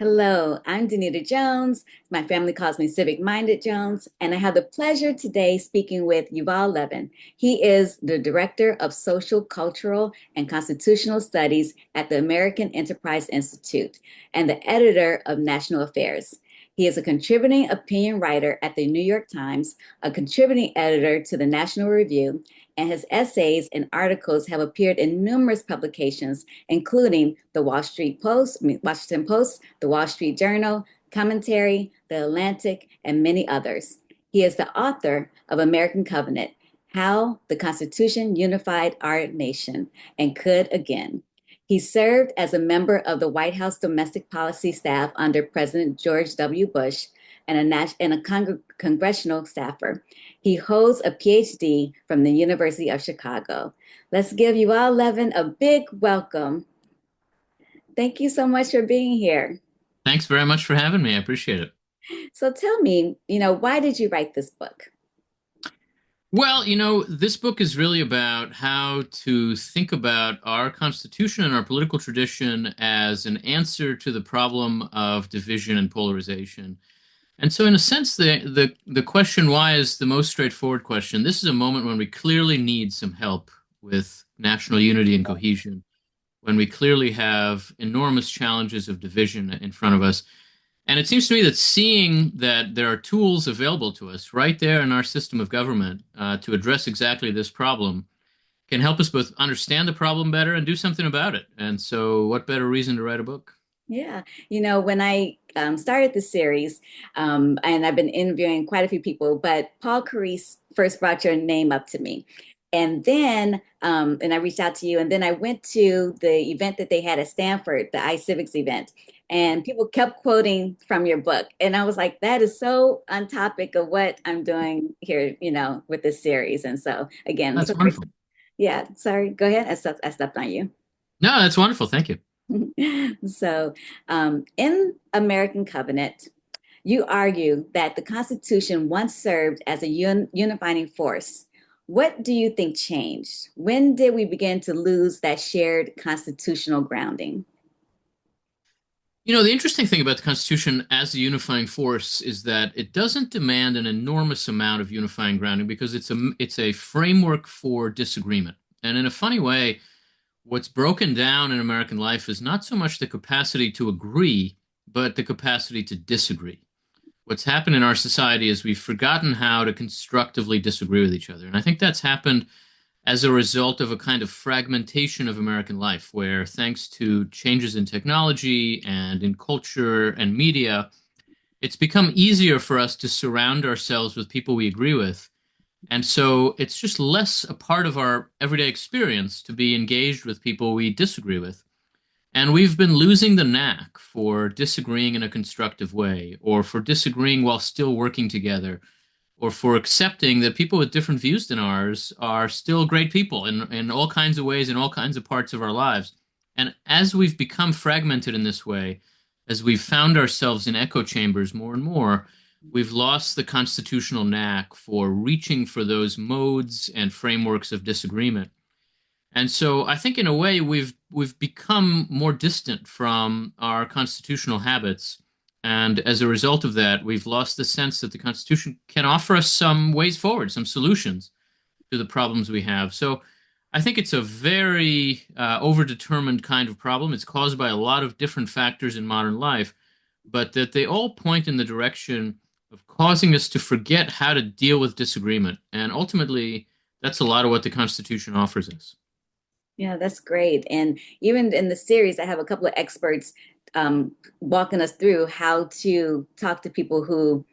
Hello, I'm Danita Jones. My family calls me Civic Minded Jones, and I have the pleasure today speaking with Yuval Levin. He is the Director of Social, Cultural, and Constitutional Studies at the American Enterprise Institute and the editor of National Affairs. He is a contributing opinion writer at the New York Times, a contributing editor to the National Review, and his essays and articles have appeared in numerous publications, including the Washington Post, the Wall Street Journal, Commentary, The Atlantic, and many others. He is the author of American Covenant, How the Constitution Unified Our Nation and Could Again. He served as a member of the White House Domestic Policy Staff under President George W. Bush and a congressional staffer. He holds a PhD from the University of Chicago. Let's give Yuval Levin a big welcome. Thank you so much for being here. Thanks very much for having me. I appreciate it. So tell me, why did you write this book? Well, this book is really about how to think about our Constitution and our political tradition as an answer to the problem of division and polarization. And so, in a sense, the question why is the most straightforward question. This is a moment when we clearly need some help with national unity and cohesion, when we clearly have enormous challenges of division in front of us. And it seems to me that seeing that there are tools available to us right there in our system of government to address exactly this problem can help us both understand the problem better and do something about it. And so, what better reason to write a book? Yeah, when I started the series, and I've been interviewing quite a few people, but Paul Carese first brought your name up to me. And then, and I reached out to you, and then I went to the event that they had at Stanford, the iCivics event, and people kept quoting from your book. And I was like, that is so on topic of what I'm doing here, with this series. And so, again, That's so wonderful. yeah, sorry, go ahead. I stepped on you. No, that's wonderful. Thank you. So, in American Covenant, you argue that the Constitution once served as a unifying force. What do you think changed? When did we begin to lose that shared constitutional grounding? The interesting thing about the Constitution as a unifying force is that it doesn't demand an enormous amount of unifying grounding because it's a framework for disagreement. And in a funny way, what's broken down in American life is not so much the capacity to agree, but the capacity to disagree. What's happened in our society is we've forgotten how to constructively disagree with each other. And I think that's happened as a result of a kind of fragmentation of American life, where thanks to changes in technology and in culture and media, it's become easier for us to surround ourselves with people we agree with. And so it's just less a part of our everyday experience to be engaged with people we disagree with. And we've been losing the knack for disagreeing in a constructive way, or for disagreeing while still working together, or for accepting that people with different views than ours are still great people in all kinds of ways, in all kinds of parts of our lives. And as we've become fragmented in this way, as we've found ourselves in echo chambers more and more, we've lost the constitutional knack for reaching for those modes and frameworks of disagreement. And so I think in a way we've become more distant from our constitutional habits. And as a result of that, we've lost the sense that the Constitution can offer us some ways forward, some solutions to the problems we have. So I think it's a very overdetermined kind of problem. It's caused by a lot of different factors in modern life, but that they all point in the direction of causing us to forget how to deal with disagreement. And ultimately, that's a lot of what the Constitution offers us. Yeah, that's great. And even in the series, I have a couple of experts walking us through how to talk to people who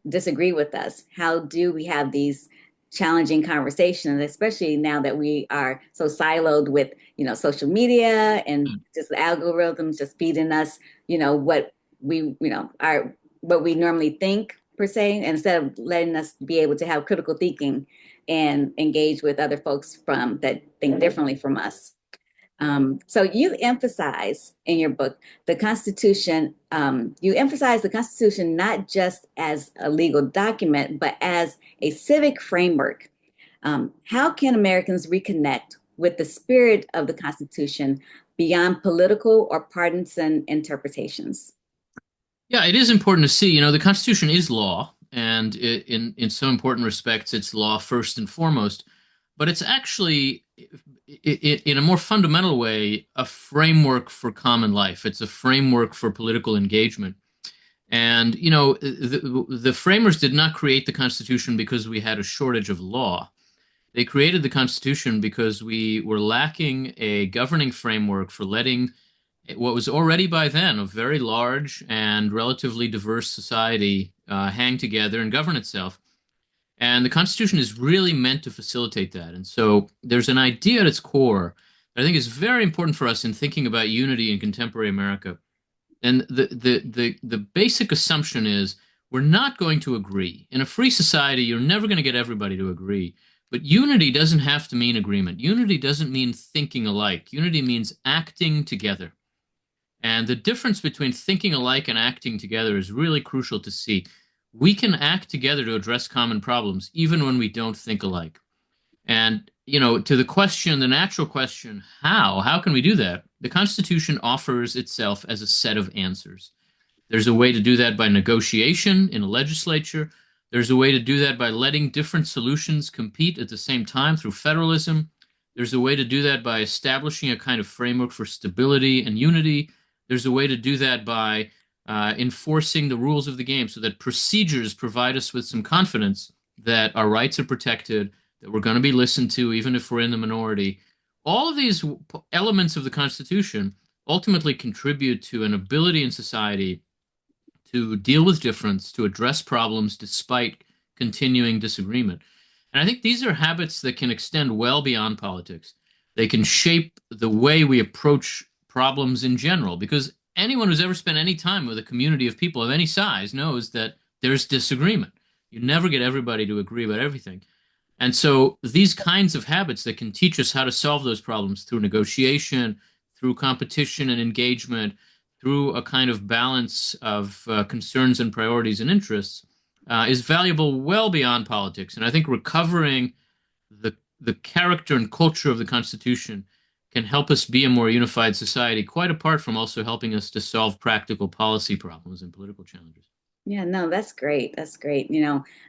disagree with us. How do we have these challenging conversations, especially now that we are so siloed with, social media and just the algorithms just feeding us, what what we normally think per se, instead of letting us be able to have critical thinking and engage with other folks from that think differently from us. So you emphasize in your book the Constitution. You emphasize the Constitution not just as a legal document, but as a civic framework. How can Americans reconnect with the spirit of the Constitution beyond political or partisan interpretations? Yeah, it is important to see. The Constitution is law, and in some important respects, it's law first and foremost. But it's actually, in a more fundamental way, a framework for common life. It's a framework for political engagement. And the framers did not create the Constitution because we had a shortage of law. They created the Constitution because we were lacking a governing framework for letting what was already by then a very large and relatively diverse society hang together and govern itself. And the Constitution is really meant to facilitate that. And so there's an idea at its core that I think is very important for us in thinking about unity in contemporary America. And the basic assumption is we're not going to agree. In a free society, you're never going to get everybody to agree. But unity doesn't have to mean agreement. Unity doesn't mean thinking alike. Unity means acting together. And the difference between thinking alike and acting together is really crucial to see. We can act together to address common problems, even when we don't think alike. And, to the question, the natural question, how? How can we do that? The Constitution offers itself as a set of answers. There's a way to do that by negotiation in a legislature. There's a way to do that by letting different solutions compete at the same time through federalism. There's a way to do that by establishing a kind of framework for stability and unity. There's a way to do that by enforcing the rules of the game so that procedures provide us with some confidence that our rights are protected, that we're going to be listened to, even if we're in the minority. All of these elements of the Constitution ultimately contribute to an ability in society to deal with difference, to address problems despite continuing disagreement. And I think these are habits that can extend well beyond politics. They can shape the way we approach problems in general, because anyone who's ever spent any time with a community of people of any size knows that there's disagreement. You never get everybody to agree about everything. And so these kinds of habits that can teach us how to solve those problems through negotiation, through competition and engagement, through a kind of balance of concerns and priorities and interests, is valuable well beyond politics. And I think recovering the character and culture of the Constitution can help us be a more unified society, quite apart from also helping us to solve practical policy problems and political challenges. Yeah, no, that's great. That's great.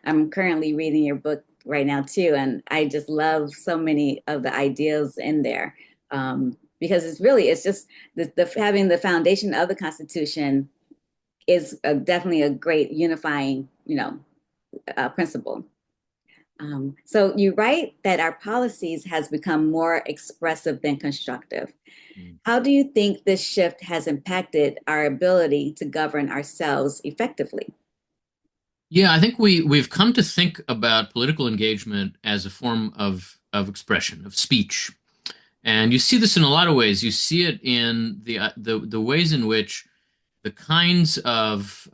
I'm currently reading your book right now too, and I just love so many of the ideas in there. Because it's just the having the foundation of the Constitution is definitely a great unifying, principle. So you write that our policies has become more expressive than constructive. Mm. How do you think this shift has impacted our ability to govern ourselves effectively? Yeah, I think we've come to think about political engagement as a form of expression, of speech. And you see this in a lot of ways. You see it in the ways in which the kinds of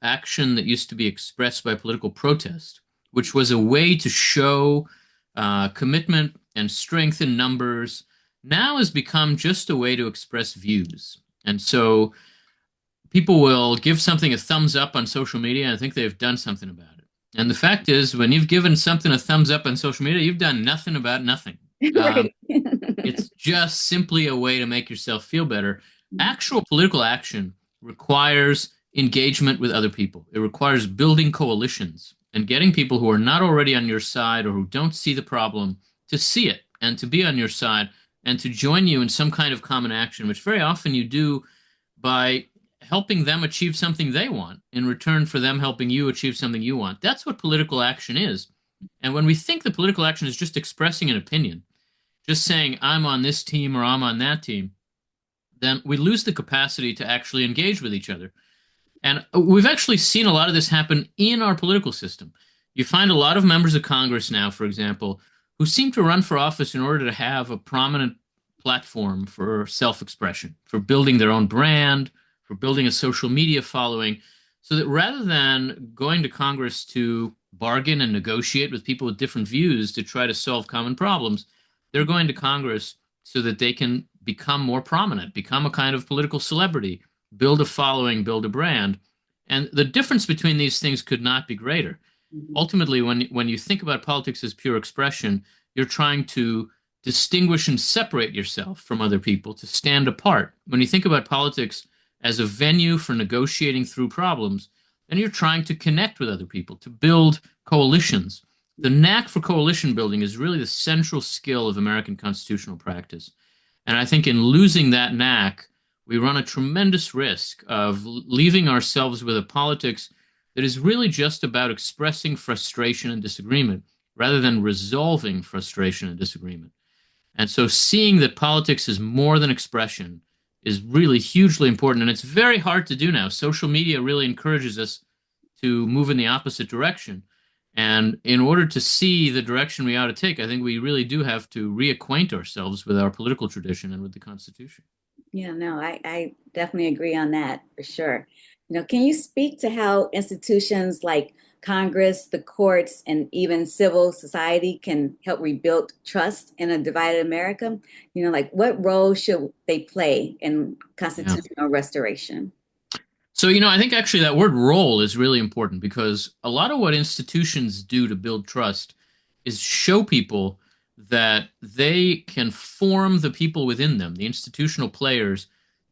action that used to be expressed by political protest, which was a way to show commitment and strength in numbers, now has become just a way to express views. And so people will give something a thumbs up on social media and think they've done something about it. And the fact is, when you've given something a thumbs up on social media, you've done nothing about nothing. Um, Right. it's just simply a way to make yourself feel better. Actual political action requires engagement with other people. It requires building coalitions and getting people who are not already on your side or who don't see the problem to see it and to be on your side and to join you in some kind of common action, which very often you do by helping them achieve something they want in return for them helping you achieve something you want. That's what political action is. And when we think that political action is just expressing an opinion, just saying I'm on this team or I'm on that team, then we lose the capacity to actually engage with each other. And we've actually seen a lot of this happen in our political system. You find a lot of members of Congress now, for example, who seem to run for office in order to have a prominent platform for self expression, for building their own brand, for building a social media following, so that rather than going to Congress to bargain and negotiate with people with different views to try to solve common problems, they're going to Congress so that they can become more prominent, become a kind of political celebrity, build a following, build a brand. And the difference between these things could not be greater. Mhm. Ultimately, when you think about politics as pure expression, you're trying to distinguish and separate yourself from other people, to stand apart. When you think about politics as a venue for negotiating through problems, then you're trying to connect with other people, to build coalitions. The knack for coalition building is really the central skill of American constitutional practice. And I think in losing that knack, we run a tremendous risk of leaving ourselves with a politics that is really just about expressing frustration and disagreement rather than resolving frustration and disagreement. And so seeing that politics is more than expression is really hugely important. And it's very hard to do now. Social media really encourages us to move in the opposite direction. And in order to see the direction we ought to take, I think we really do have to reacquaint ourselves with our political tradition and with the Constitution. Yeah, no, I definitely agree on that for sure. Can you speak to how institutions like Congress, the courts, and even civil society can help rebuild trust in a divided America? Like what role should they play in Yeah. constitutional restoration? So, I think actually that word role is really important because a lot of what institutions do to build trust is show people that they can form the people within them, the institutional players,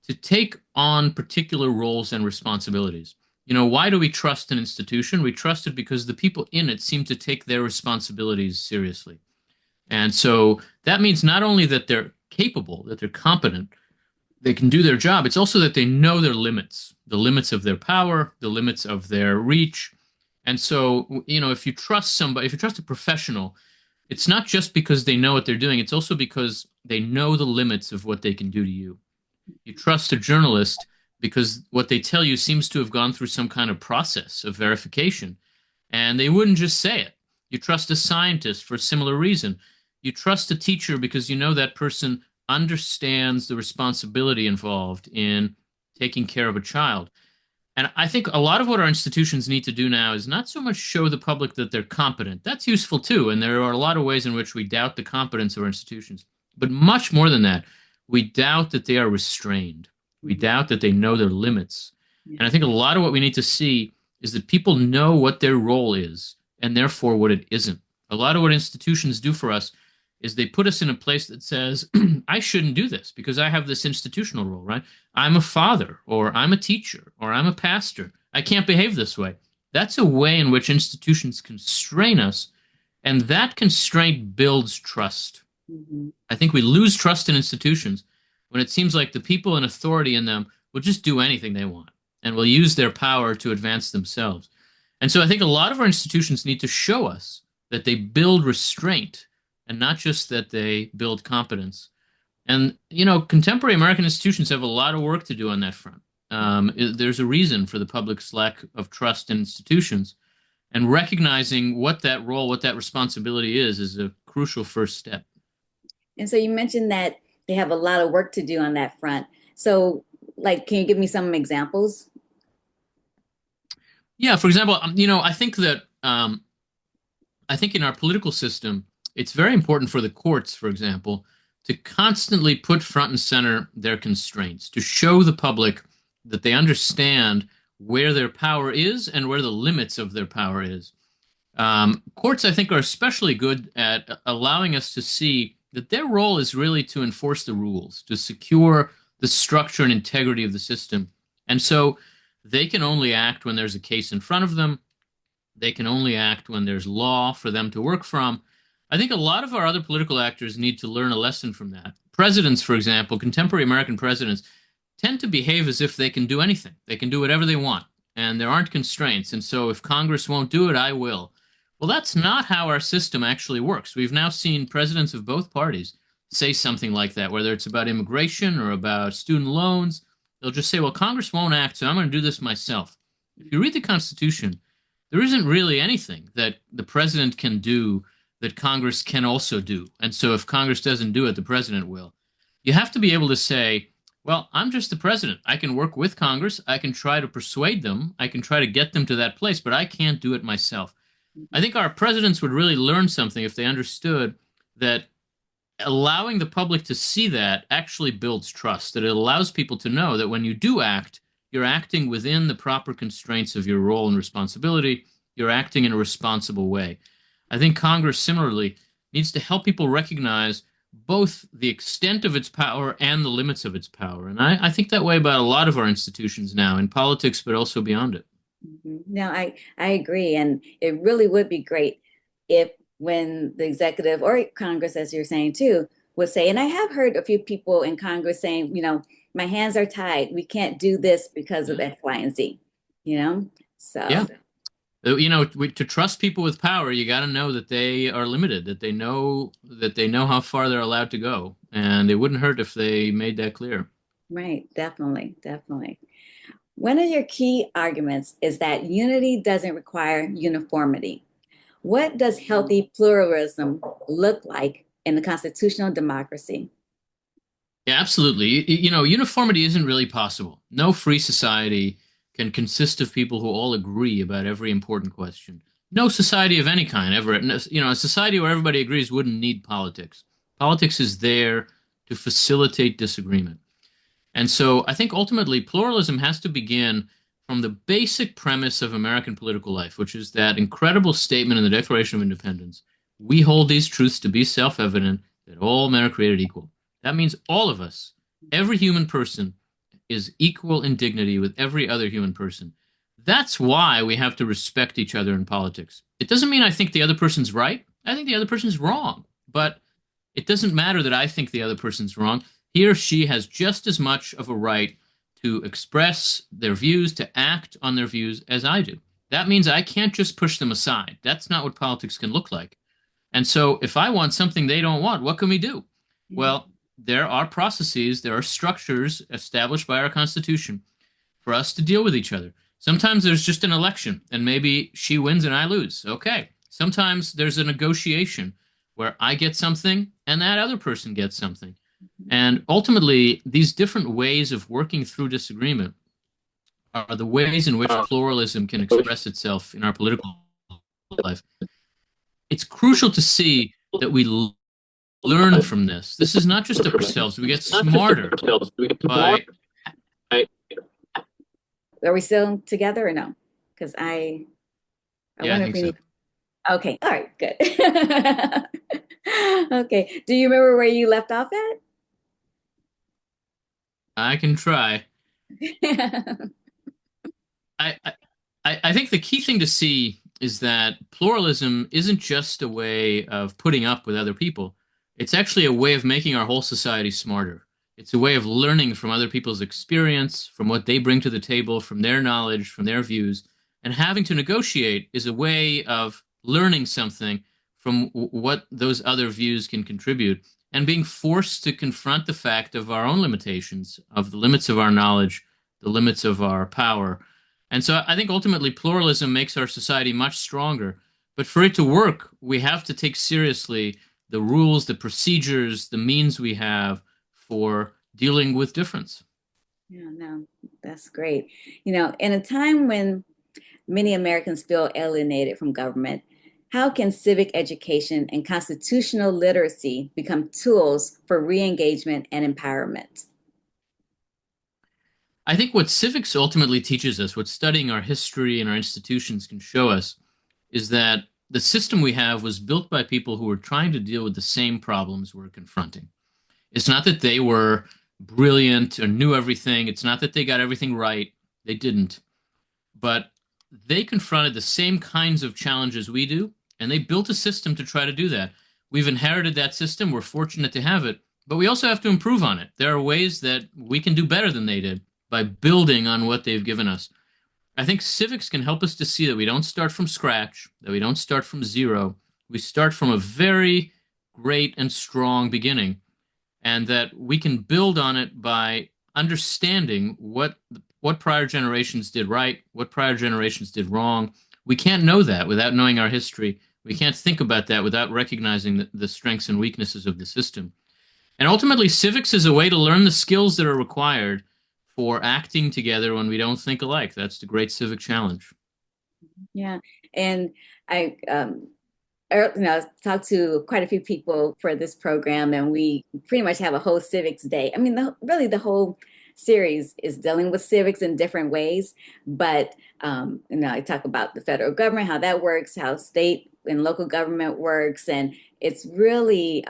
to take on particular roles and responsibilities. Why do we trust an institution? We trust it because the people in it seem to take their responsibilities seriously. And so that means not only that they're capable, that they're competent, they can do their job. It's also that they know their limits, the limits of their power, the limits of their reach. And so, if you trust somebody, if you trust a professional, it's not just because they know what they're doing, it's also because they know the limits of what they can do to you. You trust a journalist because what they tell you seems to have gone through some kind of process of verification, and they wouldn't just say it. You trust a scientist for a similar reason. You trust a teacher because you know that person understands the responsibility involved in taking care of a child. And I think a lot of what our institutions need to do now is not so much show the public that they're competent. That's useful too. And there are a lot of ways in which we doubt the competence of our institutions. But much more than that, we doubt that they are restrained. We Mhm. doubt that they know their limits. Yeah. And I think a lot of what we need to see is that people know what their role is and therefore what it isn't. A lot of what institutions do for us is they put us in a place that says, I shouldn't do this because I have this institutional role, right? I'm a father, or I'm a teacher, or I'm a pastor. I can't behave this way. That's a way in which institutions constrain us, and that constraint builds trust. Mhm. I think we lose trust in institutions when it seems like the people in authority in them will just do anything they want and will use their power to advance themselves. And so I think a lot of our institutions need to show us that they build restraint and not just that they build competence. And, contemporary American institutions have a lot of work to do on that front. There's a reason for the public's lack of trust in institutions, and recognizing what that role, what that responsibility is a crucial first step. And so you mentioned that they have a lot of work to do on that front. So, like, can you give me some examples? Yeah, for example, I think in our political system, it's very important for the courts, for example, to constantly put front and center their constraints, to show the public that they understand where their power is and where the limits of their power is. Courts, I think, are especially good at allowing us to see that their role is really to enforce the rules, to secure the structure and integrity of the system. And so they can only act when there's a case in front of them. They can only act when there's law for them to work from. I think a lot of our other political actors need to learn a lesson from that. Presidents, for example, contemporary American presidents, tend to behave as if they can do anything. They can do whatever they want, and there aren't constraints. And so if Congress won't do it, I will. Well, that's not how our system actually works. We've now seen presidents of both parties say something like that, whether it's about immigration or about student loans. They'll just say, well, Congress won't act, so I'm going to do this myself. If you read the Constitution, there isn't really anything that the president can do that Congress can also do. And so if Congress doesn't do it, the president will. You have to be able to say, well, I'm just the president. I can work with Congress. I can try to persuade them. I can try to get them to that place, but I can't do it myself. I think our presidents would really learn something if they understood that allowing the public to see that actually builds trust, that it allows people to know that when you do act, you're acting within the proper constraints of your role and responsibility. You're acting in a responsible way. I think Congress similarly needs to help people recognize both the extent of its power and the limits of its power. And I think that way about a lot of our institutions now in politics, but also beyond it. No, I agree. And it really would be great if when the executive or Congress, as you're saying too, would say, and I have heard a few people in Congress saying, my hands are tied. We can't do this because of Yeah. X, Y, and Z, you know? Yeah. So, To trust people with power, you got to know that they are limited, that they know how far they're allowed to go, and it wouldn't hurt if they made that clear. right, definitely, definitely. One of your key arguments is that unity doesn't require uniformity. What does healthy pluralism look like in the constitutional democracy? Yeah, absolutely. Uniformity isn't really possible. No free society can consist of people who all agree about every important question. No society of any kind ever, a society where everybody agrees wouldn't need politics. Politics is there to facilitate disagreement. And so I think ultimately pluralism has to begin from the basic premise of American political life, which is that incredible statement in the Declaration of Independence. We hold these truths to be self evident that all men are created equal. That means all of us, every human person, is equal in dignity with every other human person. That's why we have to respect each other in politics. It doesn't mean I think the other person's right. I think the other person's wrong. But it doesn't matter that I think the other person's wrong. He or she has just as much of a right to express their views, to act on their views as I do. That means I can't just push them aside. That's not what politics can look like. And so if I want something they don't want, what can we do? Well, there are processes, there are structures established by our Constitution for us to deal with each other. Sometimes there's just an election and maybe she wins and I lose. Okay. Sometimes there's a negotiation where I get something and that other person gets something. And ultimately, these different ways of working through disagreement are the ways in which pluralism can express itself in our political life. It's crucial to see that we learn from this. This is not just of ourselves. We get smarter by, Are we still together or no? Because I yeah, I wonder if think we so. need. Okay, all right, good. Okay, do you remember where you left off I can try. at? I think the key thing to see is that pluralism isn't just a way of putting up with other people. It's actually a way of making our whole society smarter. It's a way of learning from other people's experience, from what they bring to the table, from their knowledge, from their views. And having to negotiate is a way of learning something from what those other views can contribute and being forced to confront the fact of our own limitations, of the limits of our knowledge, the limits of our power. And so I think ultimately pluralism makes our society much stronger. But for it to work, we have to take seriously the rules, the procedures, the means we have for dealing with difference. Yeah, no, that's great. In a time when many Americans feel alienated from government, how can civic education and constitutional literacy become tools for re-engagement and empowerment? I think what civics ultimately teaches us, what studying our history and our institutions can show us, is that the system we have was built by people who were trying to deal with the same problems we're confronting. It's not that they were brilliant or knew everything. It's not that they got everything right. They didn't. But they confronted the same kinds of challenges we do, and they built a system to try to do that. We've inherited that system. We're fortunate to have it, but we also have to improve on it. There are ways that we can do better than they did by building on what they've given us. I think civics can help us to see that we don't start from scratch, that we don't start from zero. We start from a very great and strong beginning, and that we can build on it by understanding what prior generations did right, what prior generations did wrong. We can't know that without knowing our history. We can't think about that without recognizing the strengths and weaknesses of the system. And ultimately, civics is a way to learn the skills that are required for acting together when we don't think alike. That's the great civic challenge. Yeah, and I talked to quite a few people for this program, and we pretty much have a whole civics day. I mean, really, the whole series is dealing with civics in different ways. But I talk about the federal government, how that works, how state and local government works, and it's really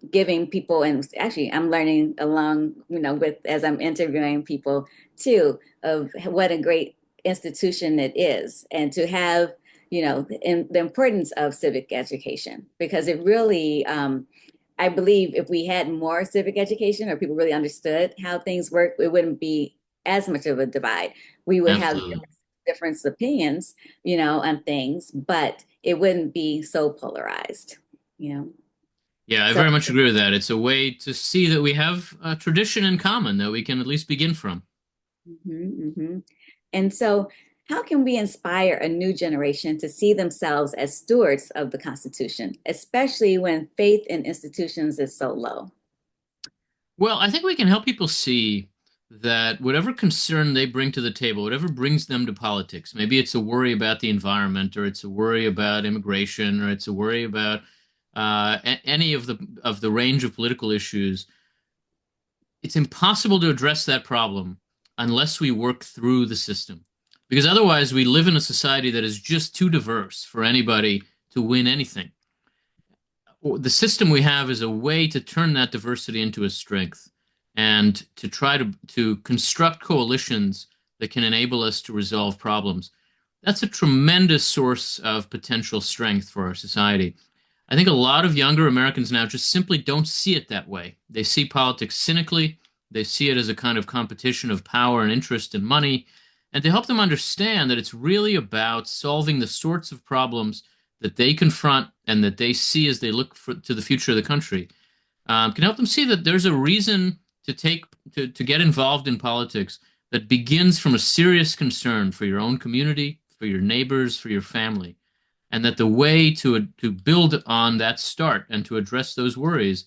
giving people, and actually I'm learning along, with as I'm interviewing people too, of what a great institution it is, and to have, the importance of civic education, because it really, I believe if we had more civic education or people really understood how things work, it wouldn't be as much of a divide. We would have Absolutely. different opinions, on things, but it wouldn't be so polarized, you know. Yeah, I So, very much agree with that. It's a way to see that we have a tradition in common that we can at least begin from. and so, how can we inspire a new generation to see themselves as stewards of the Constitution, especially when faith in institutions is so low? Well, I think we can help people see that whatever concern they bring to the table, whatever brings them to politics, maybe it's a worry about the environment, or it's a worry about immigration, or it's a worry about any of the range of political issues. It's impossible to address that problem unless we work through the system, because otherwise we live in a society that is just too diverse for anybody to win anything. The system we have is a way to turn that diversity into a strength and to try to construct coalitions that can enable us to resolve problems. That's a tremendous source of potential strength for our society. I think a lot of younger Americans now just simply don't see it that way. They see politics cynically. They see it as a kind of competition of power and interest and money. And to help them understand that it's really about solving the sorts of problems that they confront and that they see as they look to the future of the country, can help them see that there's a reason to get involved in politics that begins from a serious concern for your own community, for your neighbors, for your family, and that the way to build on that start and to address those worries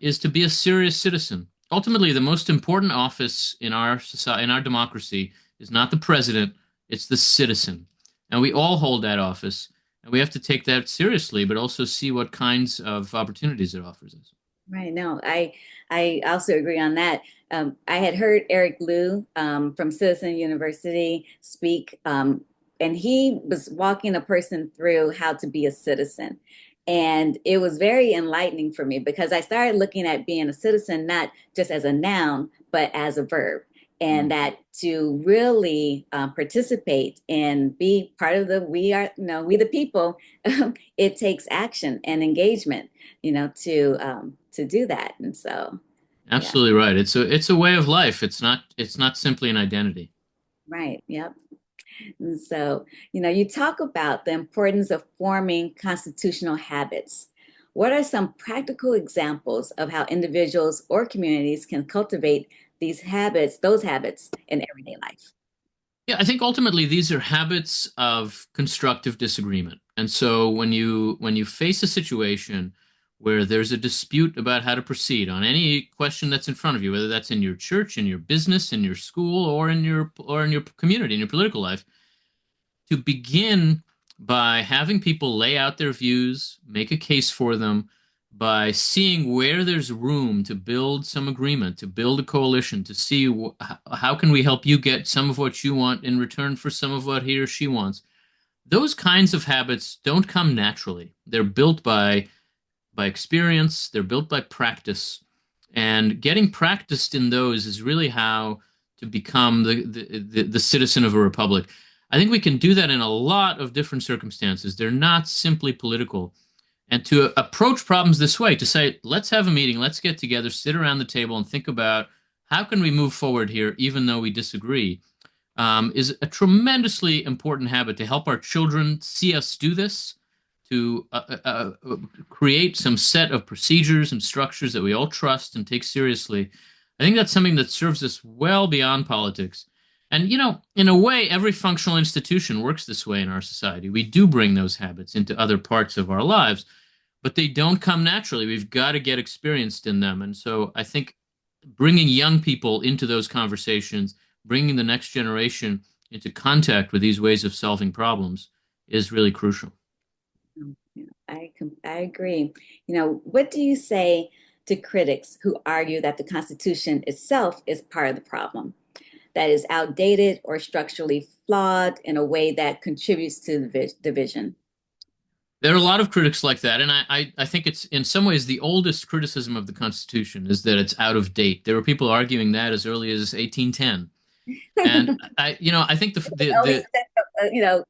is to be a serious citizen. Ultimately, the most important office in our society, in our democracy, is not the president; it's the citizen, and we all hold that office, and we have to take that seriously, but also see what kinds of opportunities it offers us. Right. No, I also agree on that. I had heard Eric Liu from Citizen University speak, and he was walking a person through how to be a citizen. And it was very enlightening for me because I started looking at being a citizen not just as a noun, but as a verb. And Mm. that to really participate and be part of we the people, it takes action and engagement, to do that. And so, yeah, Absolutely right. It's a way of life. It's not simply an identity. right. Yep. And so, you talk about the importance of forming constitutional habits. What are some practical examples of how individuals or communities can cultivate those habits in everyday life? Yeah, I think ultimately these are habits of constructive disagreement. And so when you face a situation where there's a dispute about how to proceed on any question that's in front of you, whether that's in your church, in your business, in your school, or in your community, in your political life, to begin by having people lay out their views, make a case for them, by seeing where there's room to build some agreement, to build a coalition, to see how can we help you get some of what you want in return for some of what he or she wants. Those kinds of habits don't come naturally. They're built by experience, they're built by practice. And getting practiced in those is really how to become the citizen of a republic. I think we can do that in a lot of different circumstances. They're not simply political. And to approach problems this way, to say, let's have a meeting, let's get together, sit around the table, and think about how can we move forward here, even though we disagree, is a tremendously important habit to help our children see us do this, to create some set of procedures and structures that we all trust and take seriously. I think that's something that serves us well beyond politics. And, in a way, every functional institution works this way in our society. We do bring those habits into other parts of our lives, but they don't come naturally. We've got to get experienced in them. And so I think bringing young people into those conversations, bringing the next generation into contact with these ways of solving problems is really crucial. Yeah, I agree. What do you say to critics who argue that the Constitution itself is part of the problem, that is outdated or structurally flawed in a way that contributes to the division? There are a lot of critics like that, and I think it's in some ways the oldest criticism of the Constitution is that it's out of date. There were people arguing that as early as 1810, and I think Only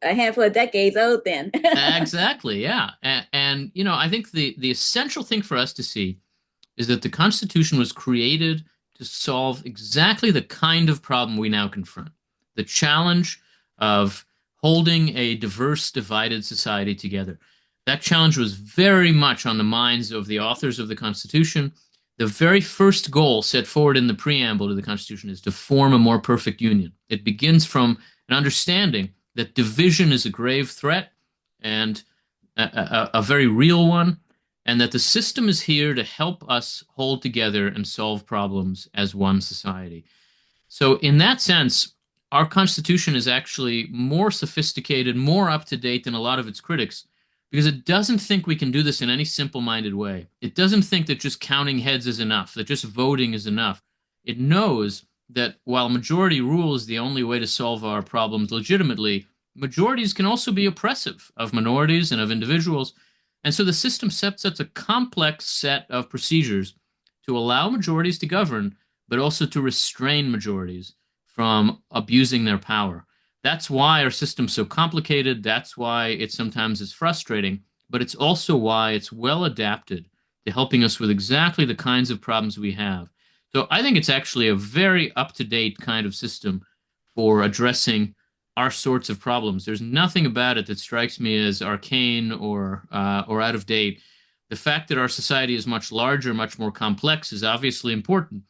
a handful of decades old then. exactly, yeah, and I think the essential thing for us to see is that the Constitution was created to solve exactly the kind of problem we now confront, the challenge of holding a diverse, divided society together. That challenge was very much on the minds of the authors of the Constitution. The very first goal set forward in the preamble to the Constitution is to form a more perfect union. It begins from an understanding that division is a grave threat and a very real one, and that the system is here to help us hold together and solve problems as one society. So, in that sense, our Constitution is actually more sophisticated, more up to date than a lot of its critics, because it doesn't think we can do this in any simple minded way. It doesn't think that just counting heads is enough, that just voting is enough. It knows that while majority rule is the only way to solve our problems legitimately, majorities can also be oppressive of minorities and of individuals. And so the system sets up a complex set of procedures to allow majorities to govern, but also to restrain majorities from abusing their power. That's why our system's so complicated. That's why it sometimes is frustrating, but it's also why it's well adapted to helping us with exactly the kinds of problems we have. So I think it's actually a very up-to-date kind of system for addressing our sorts of problems. There's nothing about it that strikes me as arcane or out of date. The fact that our society is much larger, much more complex is obviously important,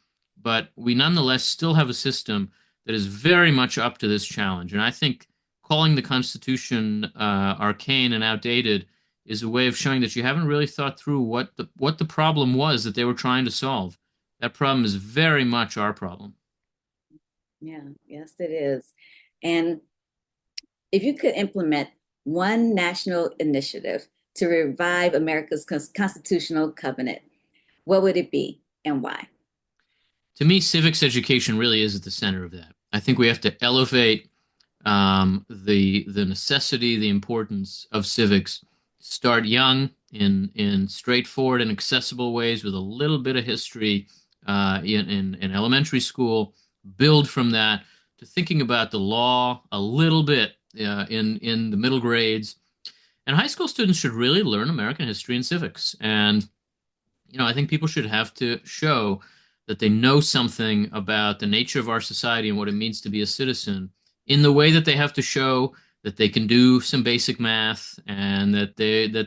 but we nonetheless still have a system that is very much up to this challenge. And I think calling the Constitution arcane and outdated is a way of showing that you haven't really thought through what the problem was that they were trying to solve. That problem is very much our problem. Yeah, yes, it is. And if you could implement one national initiative to revive America's constitutional covenant, what would it be and why? To me, civics education really is at the center of that. I think we have to elevate the necessity, the importance of civics. Start young in straightforward and accessible ways with a little bit of history in elementary school. Build from that to thinking about the law a little bit in the middle grades. And high school students should really learn American history and civics. And I think people should have to show that they know something about the nature of our society and what it means to be a citizen in the way that they have to show that they can do some basic math and that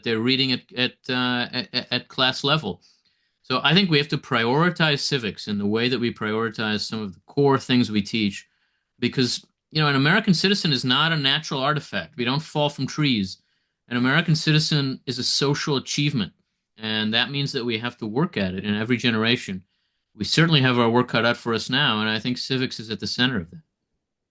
they're reading at class level. So I think we have to prioritize civics in the way that we prioritize some of the core things we teach, because an American citizen is not a natural artifact. We don't fall from trees. An American citizen is a social achievement, and that means that we have to work at it in every generation. We certainly have our work cut out for us now, and I think civics is at the center of that.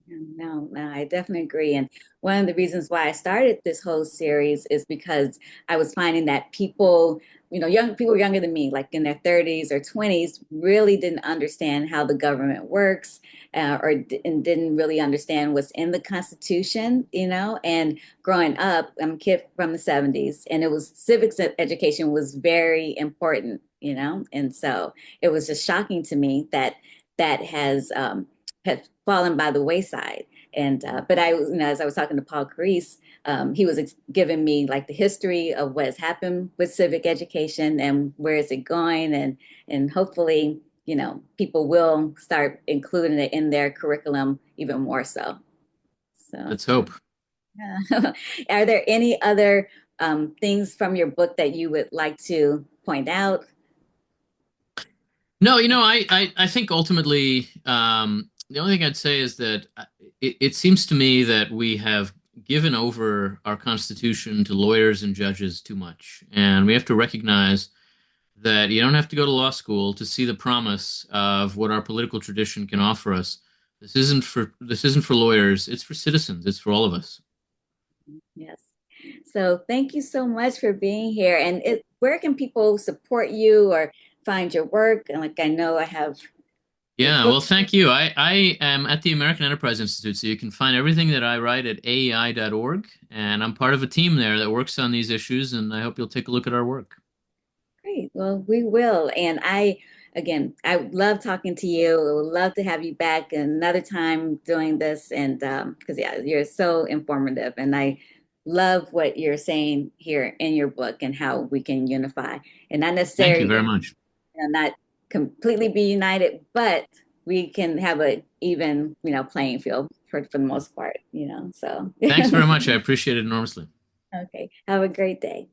No, no, I definitely agree. And one of the reasons why I started this whole series is because I was finding that people, young people younger than me, like in their 30s or 20s, really didn't understand how the government works, and didn't really understand what's in the Constitution, And growing up, I'm a kid from the 70s, and it was civics education was very important, And so it was just shocking to me that that has fallen by the wayside. And but I was, as I was talking to Paul Carise, he was giving me like the history of what has happened with civic education and where is it going, and hopefully, people will start including it in their curriculum even more so. So, Let's hope. yeah. Are there any other things from your book that you would like to point out? No, I think ultimately the only thing I'd say is that it seems to me that we have given over our Constitution to lawyers and judges too much, and we have to recognize that you don't have to go to law school to see the promise of what our political tradition can offer us. This isn't for lawyers. It's for citizens. It's for all of us. Yes. So thank you so much for being here. And where can people support you or find your work? And like I know I have The Yeah, book. well, thank you. I am at the American Enterprise Institute, so you can find everything that I write at aei.org, and I'm part of a team there that works on these issues, and I hope you'll take a look at our work. Great. Well, we will. And again, I love talking to you. I would love to have you back another time doing this. And because, yeah, you're so informative. And I love what you're saying here in your book and how we can unify and not Thank you necessarily, very much. not completely be united, but we can have a even, playing field for the most part. So, Thanks very much. I appreciate it enormously. okay. Have a great day.